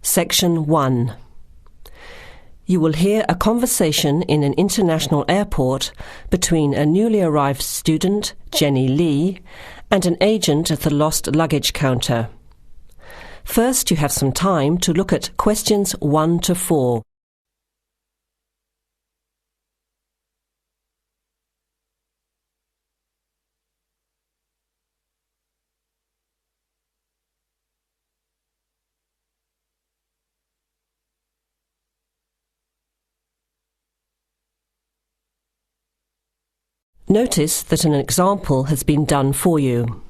Section 1. You will hear a conversation in an international airport between a newly arrived student, Jenny Lee, and an agent at the lost luggage counter. First, you have some time to look at questions 1 to 4. Notice that an example has been done for you.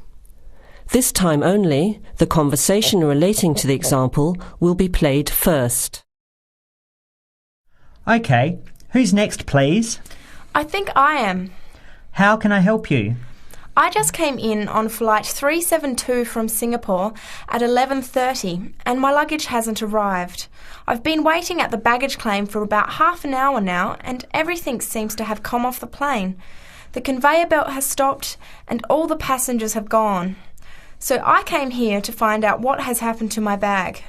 This time only, the conversation relating to the example will be played first. OK, who's next, please? I think I am. How can I help you? I just came in on flight 372 from Singapore at 11:30 and my luggage hasn't arrived. I've been waiting at the baggage claim for about half an hour now and everything seems to have come off the plane. The conveyor belt has stopped and all the passengers have gone. So I came here to find out what has happened to my bag.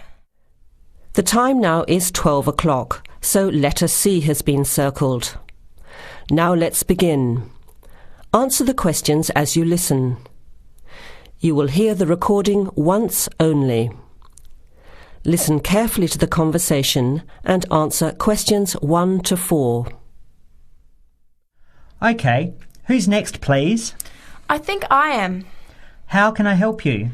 The time now is 12 o'clock, so letter C has been circled. Now let's begin. Answer the questions as you listen. You will hear the recording once only. Listen carefully to the conversation and answer questions 1 to 4. OK, who's next, please? I think I am. How can I help you?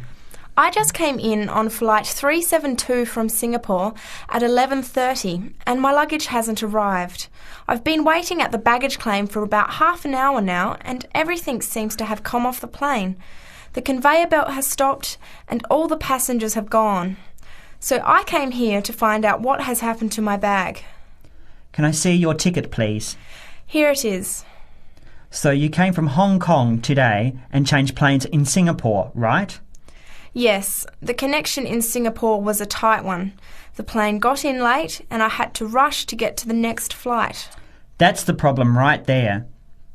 I just came in on flight 372 from Singapore at 11:30 and my luggage hasn't arrived. I've been waiting at the baggage claim for about half an hour now and everything seems to have come off the plane. The conveyor belt has stopped and all the passengers have gone. So I came here to find out what has happened to my bag. Can I see your ticket, please? Here it is. So you came from Hong Kong today and changed planes in Singapore, right? Yes, the connection in Singapore was a tight one. The plane got in late and I had to rush to get to the next flight. That's the problem right there.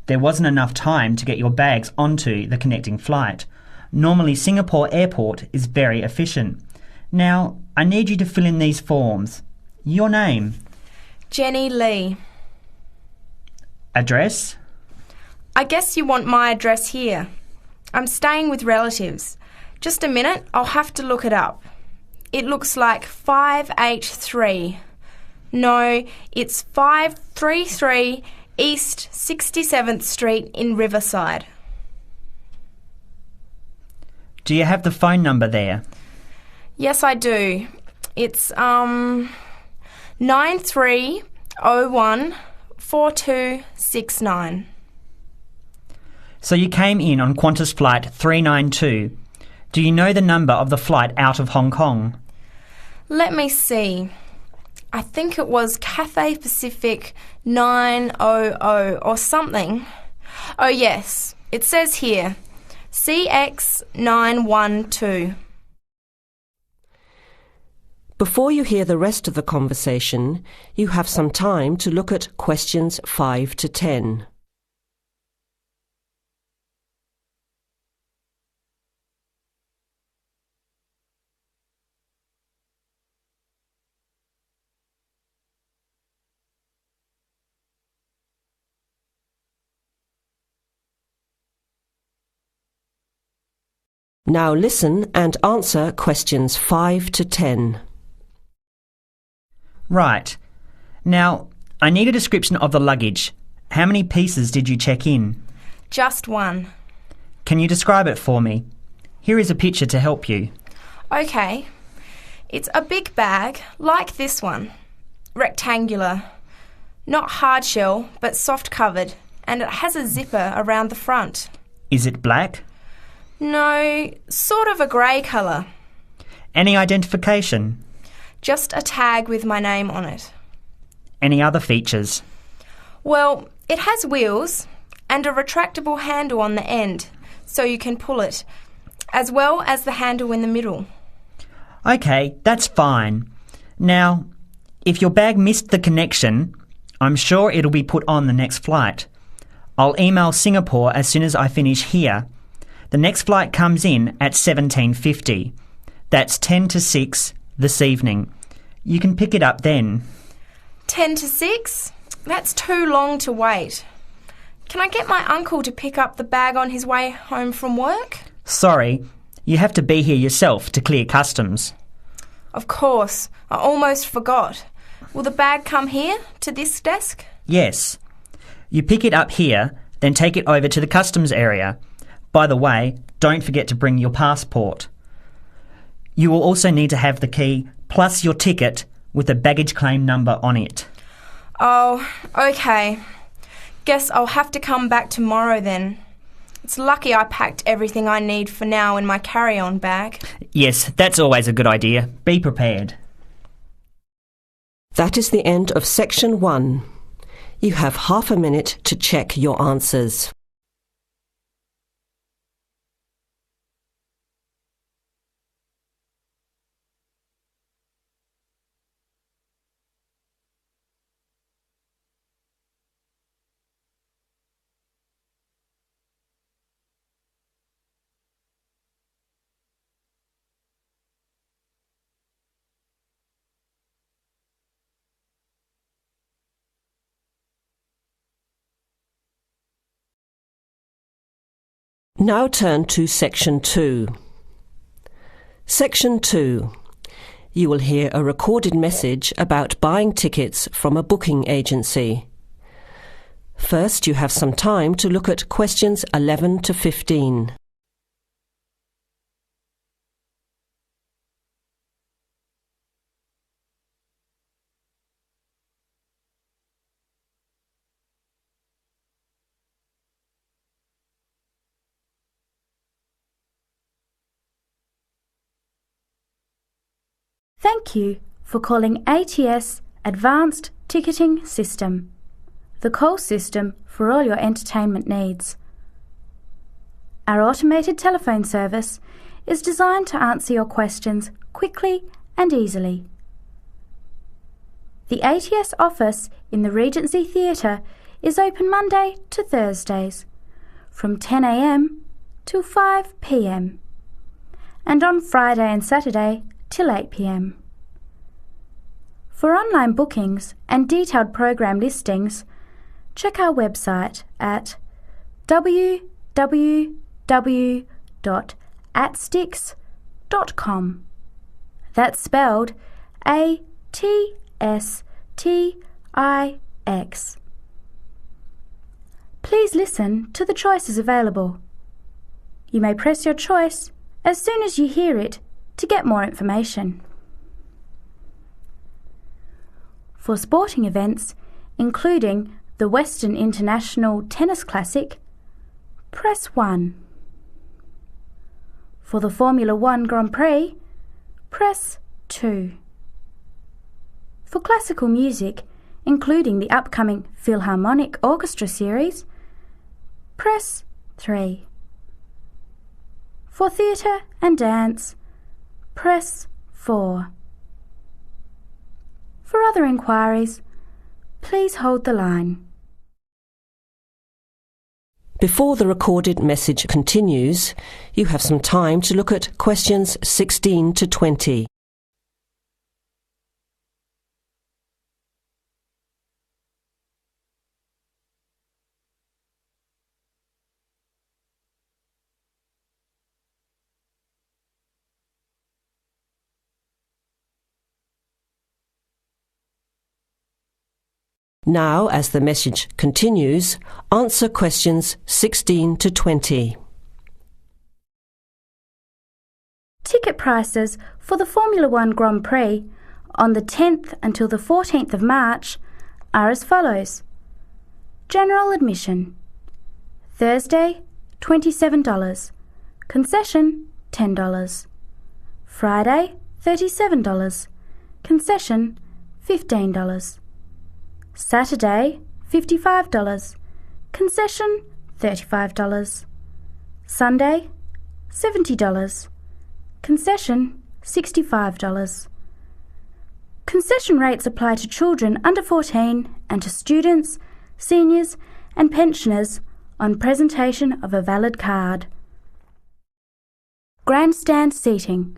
There wasn't enough time to get your bags onto the connecting flight. Normally Singapore Airport is very efficient. Now, I need you to fill in these forms. Your name? Jenny Lee. Address? I guess you want my address here. I'm staying with relatives. Just a minute, I'll have to look it up. It looks like 583. No, it's 533 East 67th Street in Riverside. Do you have the phone number there? Yes, I do. It's 9301 4269. So you came in on Qantas flight 392. Do you know the number of the flight out of Hong Kong? Let me see. I think it was Cathay Pacific 900 or something. Oh yes, it says here, CX912. Before you hear the rest of the conversation, you have some time to look at questions 5 to 10. Now listen and answer questions 5 to 10. Right. Now, I need a description of the luggage. How many pieces did you check in? Just one. Can you describe it for me? Here is a picture to help you. Okay. It's a big bag, like this one. Rectangular. Not hard shell, but soft covered, and it has a zipper around the front. Is it black? No, sort of a grey colour. Any identification? Just a tag with my name on it. Any other features? Well, it has wheels and a retractable handle on the end, so you can pull it, as well as the handle in the middle. OK, that's fine. Now, if your bag missed the connection, I'm sure it'll be put on the next flight. I'll email Singapore as soon as I finish here. The next flight comes in at 17:50. That's 10 to 6 this evening. You can pick it up then. 10 to 6? That's too long to wait. Can I get my uncle to pick up the bag on his way home from work? Sorry, you have to be here yourself to clear customs. Of course, I almost forgot. Will the bag come here, to this desk? Yes. You pick it up here, then take it over to the customs area. By the way, don't forget to bring your passport. You will also need to have the key plus your ticket with a baggage claim number on it. Oh, okay. Guess I'll have to come back tomorrow then. It's lucky I packed everything I need for now in my carry-on bag. Yes, that's always a good idea. Be prepared. That is the end of section 1. You have half a minute to check your answers. Now turn to Section 2. Section 2. You will hear a recorded message about buying tickets from a booking agency. First, you have some time to look at questions 11 to 15. Thank you for calling ATS Advanced Ticketing System, the call system for all your entertainment needs. Our automated telephone service is designed to answer your questions quickly and easily. The ATS office in the Regency Theatre is open Monday to Thursdays from 10 a.m. till 5 p.m. and on Friday and Saturday till 8 p.m. For online bookings and detailed program listings, check our website at www.atstix.com. That's spelled ATSTIX. Please listen to the choices available. You may press your choice as soon as you hear it to get more information. For sporting events, including the Western International Tennis Classic, press 1. For the Formula 1 Grand Prix, press 2. For classical music, including the upcoming Philharmonic Orchestra series, press 3. For theatre and dance, press 4. For other inquiries, please hold the line. Before the recorded message continues, you have some time to look at questions 16 to 20. Now, as the message continues, answer questions 16 to 20. Ticket prices for the Formula 1 Grand Prix on the 10th until the 14th of March are as follows. General admission. Thursday, $27. Concession, $10. Friday, $37. Concession, $15. Saturday, $55. Concession, $35. Sunday, $70. Concession, $65. Concession rates apply to children under 14 and to students, seniors and pensioners on presentation of a valid card. Grandstand seating.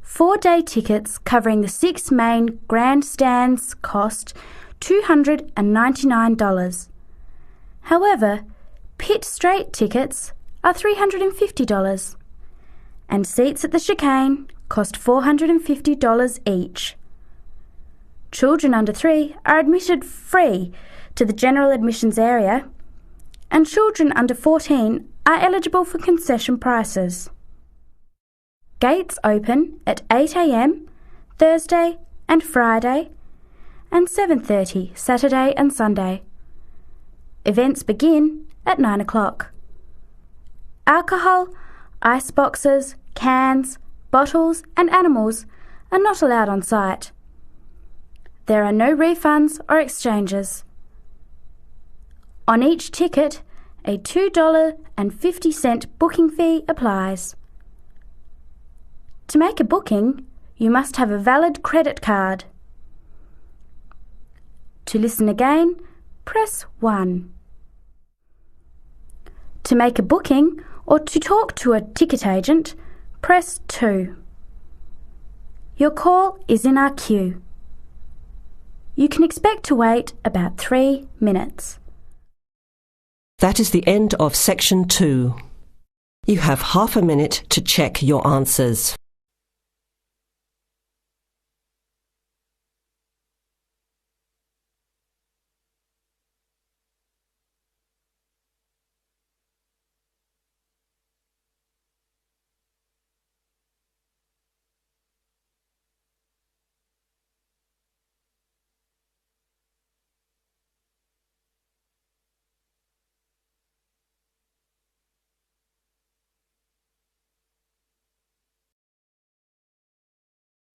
4-day tickets covering the 6 main grandstands cost $299. However, pit straight tickets are $350, and seats at the chicane cost $450 each. Children under 3 are admitted free to the general admissions area, and children under 14 are eligible for concession prices. Gates open at 8 a.m. Thursday and Friday, and 7:30 Saturday and Sunday. Events begin at 9 o'clock. Alcohol, ice boxes, cans, bottles and animals are not allowed on site. There are no refunds or exchanges. On each ticket, a $2.50 booking fee applies. To make a booking, you must have a valid credit card. To listen again, press 1. To make a booking or to talk to a ticket agent, press 2. Your call is in our queue. You can expect to wait about 3 minutes. That is the end of section 2. You have half a minute to check your answers.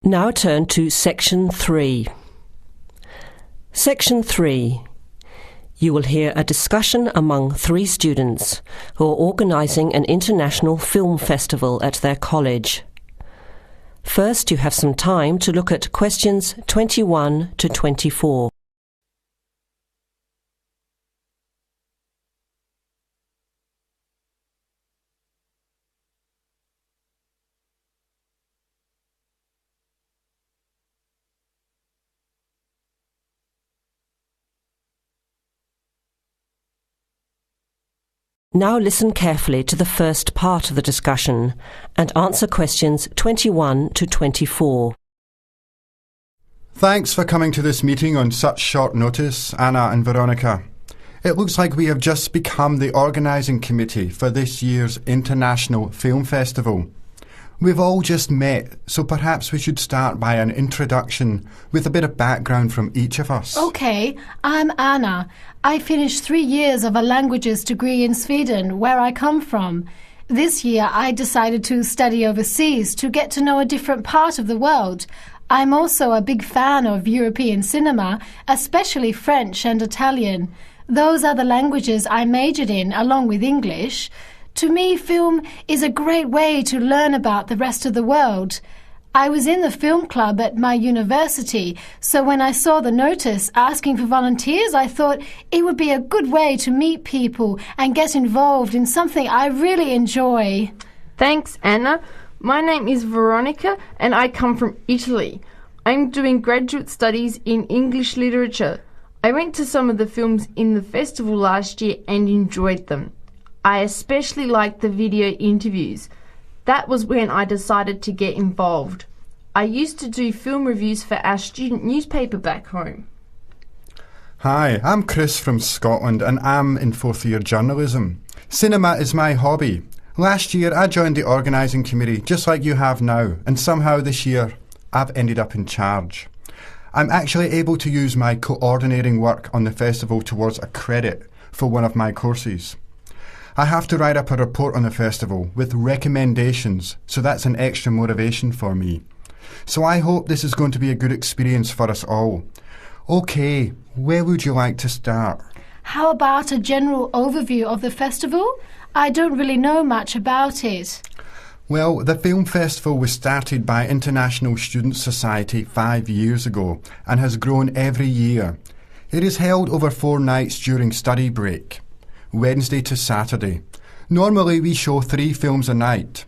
Now turn to Section 3. Section 3. You will hear a discussion among 3 students who are organising an international film festival at their college. First, you have some time to look at questions 21 to 24. Now listen carefully to the first part of the discussion and answer questions 21 to 24. Thanks for coming to this meeting on such short notice, Anna and Veronica. It looks like we have just become the organising committee for this year's International Film Festival. We've all just met, so perhaps we should start by an introduction with a bit of background from each of us. Okay, I'm Anna. I finished 3 years of a languages degree in Sweden, where I come from. This year I decided to study overseas to get to know a different part of the world. I'm also a big fan of European cinema, especially French and Italian. Those are the languages I majored in, along with English. To me, film is a great way to learn about the rest of the world. I was in the film club at my university, so when I saw the notice asking for volunteers, I thought it would be a good way to meet people and get involved in something I really enjoy. Thanks, Anna. My name is Veronica and I come from Italy. I'm doing graduate studies in English literature. I went to some of the films in the festival last year and enjoyed them. I especially liked the video interviews. That was when I decided to get involved. I used to do film reviews for our student newspaper back home. Hi, I'm Chris from Scotland and I'm in 4th year journalism. Cinema is my hobby. Last year I joined the organising committee just like you have now, and somehow this year I've ended up in charge. I'm actually able to use my coordinating work on the festival towards a credit for one of my courses. I have to write up a report on the festival with recommendations, so that's an extra motivation for me. So I hope this is going to be a good experience for us all. OK, where would you like to start? How about a general overview of the festival? I don't really know much about it. Well, the film festival was started by International Student Society 5 years ago and has grown every year. It is held over 4 nights during study break, Wednesday to Saturday. Normally we show 3 films a night.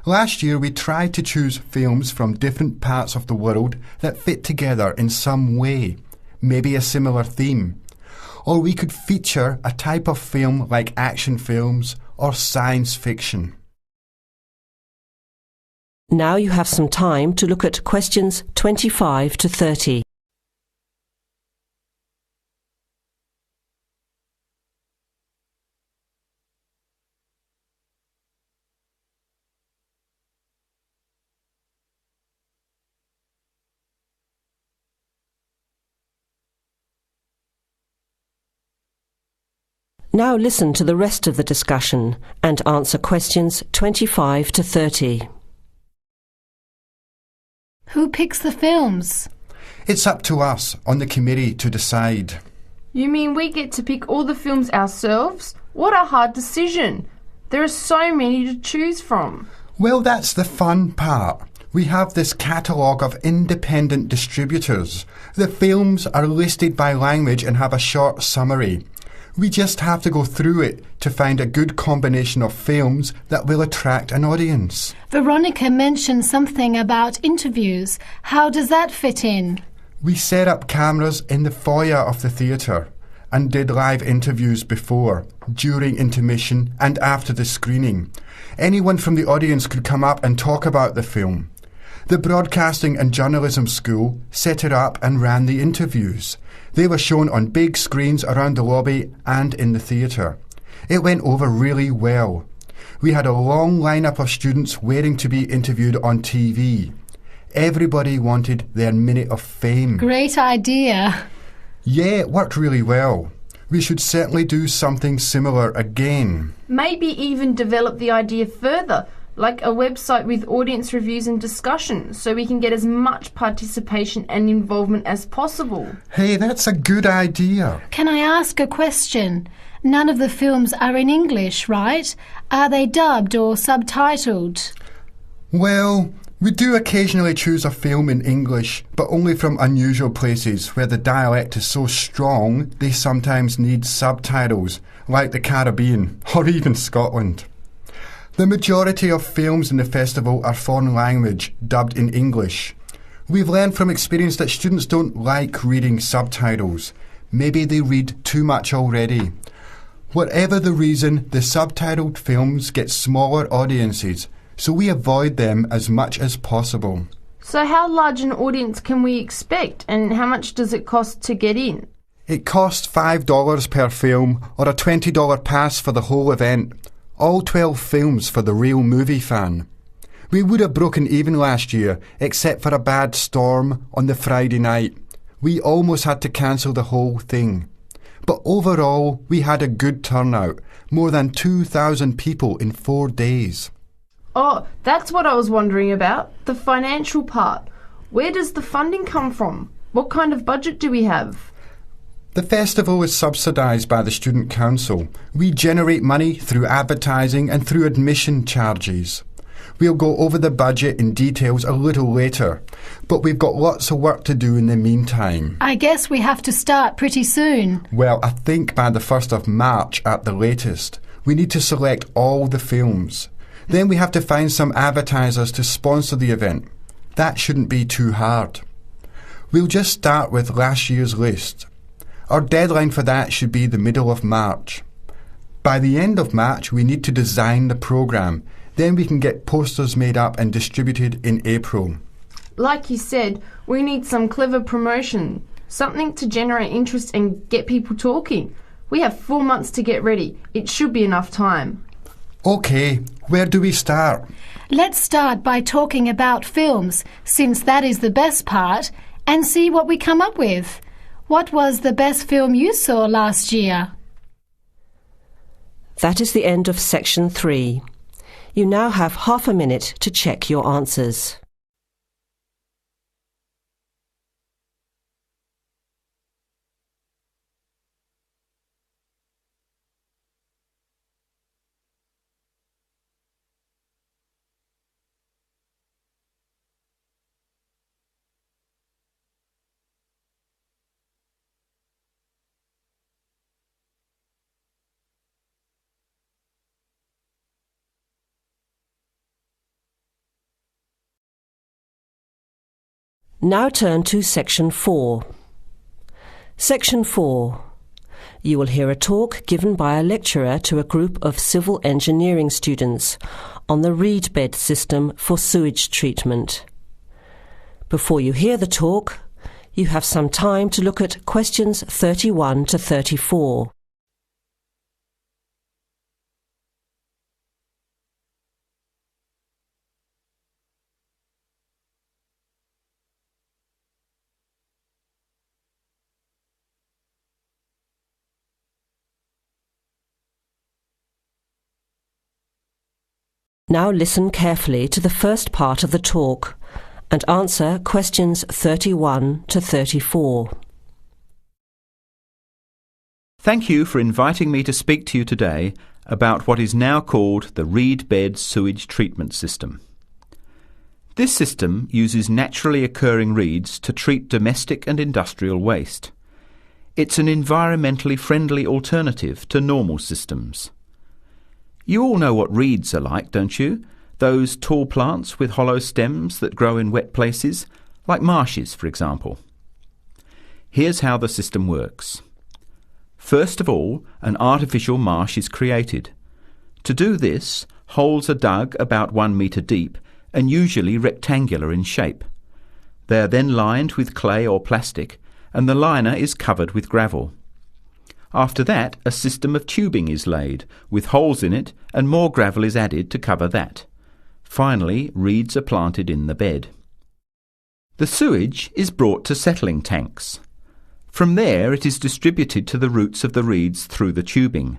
Last year we tried to choose films from different parts of the world that fit together in some way, maybe a similar theme. Or we could feature a type of film like action films or science fiction. Now you have some time to look at questions 25 to 30. Now listen to the rest of the discussion and answer questions 25 to 30. Who picks the films? It's up to us on the committee to decide. You mean we get to pick all the films ourselves? What a hard decision. There are so many to choose from. Well, that's the fun part. We have this catalogue of independent distributors. The films are listed by language and have a short summary. We just have to go through it to find a good combination of films that will attract an audience. Veronica mentioned something about interviews. How does that fit in? We set up cameras in the foyer of the theatre and did live interviews before, during intermission and after the screening. Anyone from the audience could come up and talk about the film. The Broadcasting and Journalism School set it up and ran the interviews. They were shown on big screens around the lobby and in the theatre. It went over really well. We had a long lineup of students waiting to be interviewed on TV. Everybody wanted their minute of fame. Great idea. Yeah, it worked really well. We should certainly do something similar again. Maybe even develop the idea further, like a website with audience reviews and discussion, so we can get as much participation and involvement as possible. Hey, that's a good idea. Can I ask a question? None of the films are in English, right? Are they dubbed or subtitled? Well, we do occasionally choose a film in English, but only from unusual places where the dialect is so strong they sometimes need subtitles, like the Caribbean or even Scotland. The majority of films in the festival are foreign language, dubbed in English. We've learned from experience that students don't like reading subtitles. Maybe they read too much already. Whatever the reason, the subtitled films get smaller audiences, so we avoid them as much as possible. So how large an audience can we expect, and how much does it cost to get in? It costs $5 per film or a $20 pass for the whole event. All 12 films for the real movie fan. We would have broken even last year, except for a bad storm on the Friday night. We almost had to cancel the whole thing. But overall, we had a good turnout, more than 2,000 people in 4 days. Oh, that's what I was wondering about, the financial part. Where does the funding come from? What kind of budget do we have? The festival is subsidised by the Student Council. We generate money through advertising and through admission charges. We'll go over the budget in details a little later, but we've got lots of work to do in the meantime. I guess we have to start pretty soon. Well, I think by the 1st of March at the latest. We need to select all the films. Then we have to find some advertisers to sponsor the event. That shouldn't be too hard. We'll just start with last year's list. Our deadline for that should be the middle of March. By the end of March, we need to design the programme. Then we can get posters made up and distributed in April. Like you said, we need some clever promotion, something to generate interest and get people talking. We have 4 months to get ready. It should be enough time. OK, where do we start? Let's start by talking about films, since that is the best part, and see what we come up with. What was the best film you saw last year? That is the end of section 3. You now have half a minute to check your answers. Now turn to Section 4. Section 4. You will hear a talk given by a lecturer to a group of civil engineering students on the reed bed system for sewage treatment. Before you hear the talk, you have some time to look at questions 31 to 34. Now listen carefully to the first part of the talk and answer questions 31 to 34. Thank you for inviting me to speak to you today about what is now called the reed bed sewage treatment system. This system uses naturally occurring reeds to treat domestic and industrial waste. It's an environmentally friendly alternative to normal systems. You all know what reeds are like, don't you? Those tall plants with hollow stems that grow in wet places, like marshes, for example. Here's how the system works. First of all, an artificial marsh is created. To do this, holes are dug about 1 metre deep and usually rectangular in shape. They are then lined with clay or plastic, and the liner is covered with gravel. After that, a system of tubing is laid, with holes in it, and more gravel is added to cover that. Finally, reeds are planted in the bed. The sewage is brought to settling tanks. From there, it is distributed to the roots of the reeds through the tubing.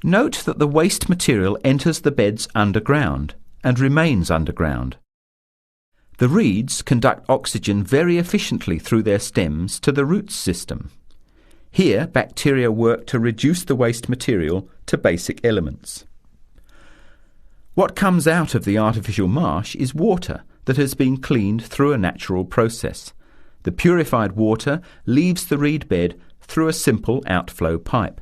Note that the waste material enters the beds underground and remains underground. The reeds conduct oxygen very efficiently through their stems to the roots system. Here, bacteria work to reduce the waste material to basic elements. What comes out of the artificial marsh is water that has been cleaned through a natural process. The purified water leaves the reed bed through a simple outflow pipe.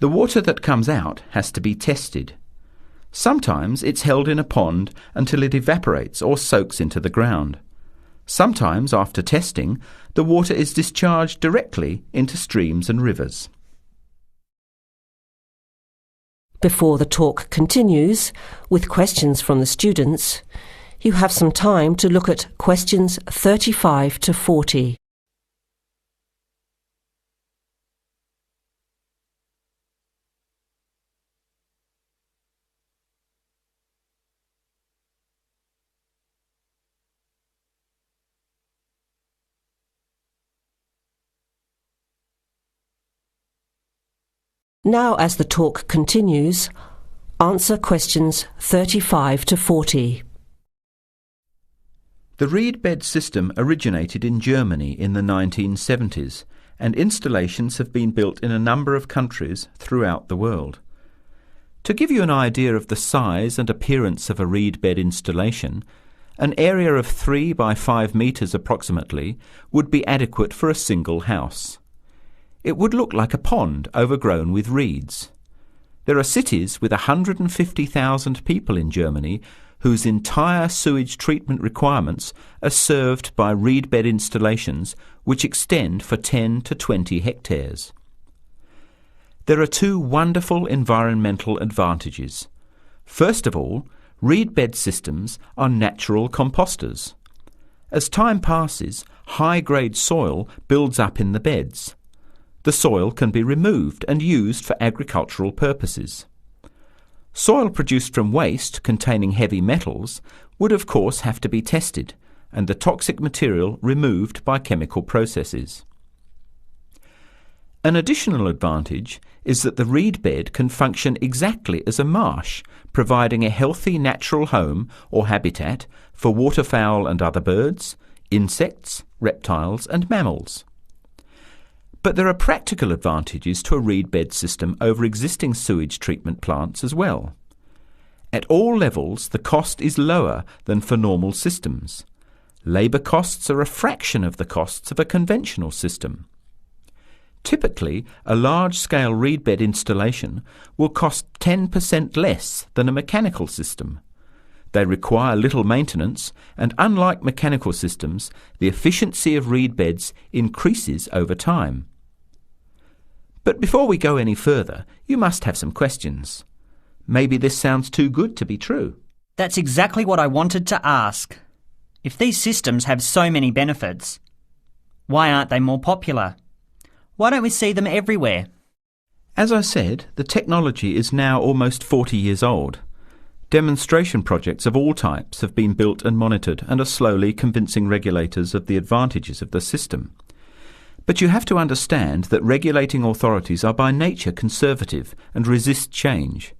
The water that comes out has to be tested. Sometimes it's held in a pond until it evaporates or soaks into the ground. Sometimes, after testing, the water is discharged directly into streams and rivers. Before the talk continues, with questions from the students, you have some time to look at questions 35 to 40. Now, as the talk continues, answer questions 35 to 40. The reed bed system originated in Germany in the 1970s, and installations have been built in a number of countries throughout the world. To give you an idea of the size and appearance of a reed bed installation, an area of 3 by 5 metres approximately would be adequate for a single house. It would look like a pond overgrown with reeds. There are cities with 150,000 people in Germany whose entire sewage treatment requirements are served by reed bed installations which extend for 10 to 20 hectares. There are two wonderful environmental advantages. First of all, reed bed systems are natural composters. As time passes, high-grade soil builds up in the beds. The soil can be removed and used for agricultural purposes. Soil produced from waste containing heavy metals would of course have to be tested and the toxic material removed by chemical processes. An additional advantage is that the reed bed can function exactly as a marsh, providing a healthy natural home or habitat for waterfowl and other birds, insects, reptiles and mammals. But there are practical advantages to a reed bed system over existing sewage treatment plants as well. At all levels, the cost is lower than for normal systems. Labour costs are a fraction of the costs of a conventional system. Typically, a large-scale reed bed installation will cost 10% less than a mechanical system. They require little maintenance, and unlike mechanical systems, the efficiency of reed beds increases over time. But before we go any further, you must have some questions. Maybe this sounds too good to be true. That's exactly what I wanted to ask. If these systems have so many benefits, why aren't they more popular? Why don't we see them everywhere? As I said, the technology is now almost 40 years old. Demonstration projects of all types have been built and monitored and are slowly convincing regulators of the advantages of the system. But you have to understand that regulating authorities are by nature conservative and resist change.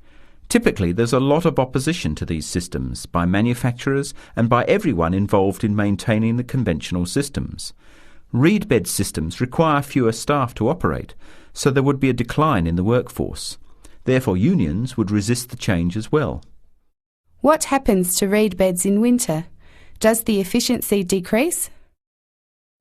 Typically, there's a lot of opposition to these systems by manufacturers and by everyone involved in maintaining the conventional systems. Reed bed systems require fewer staff to operate, so there would be a decline in the workforce. Therefore, unions would resist the change as well. What happens to reed beds in winter? Does the efficiency decrease?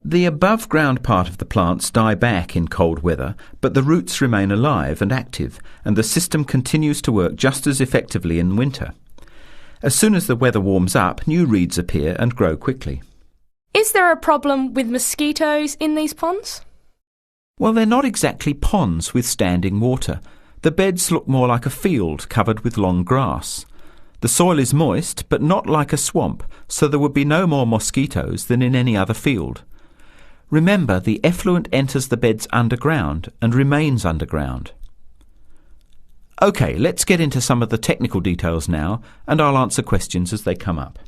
The above-ground part of the plants die back in cold weather, but the roots remain alive and active, and the system continues to work just as effectively in winter. As soon as the weather warms up, new reeds appear and grow quickly. Is there a problem with mosquitoes in these ponds? Well, they're not exactly ponds with standing water. The beds look more like a field covered with long grass. The soil is moist, but not like a swamp, so there would be no more mosquitoes than in any other field. Remember, the effluent enters the beds underground and remains underground. OK, let's get into some of the technical details now, and I'll answer questions as they come up.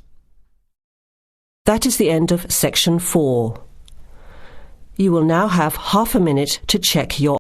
That is the end of section 4. You will now have half a minute to check your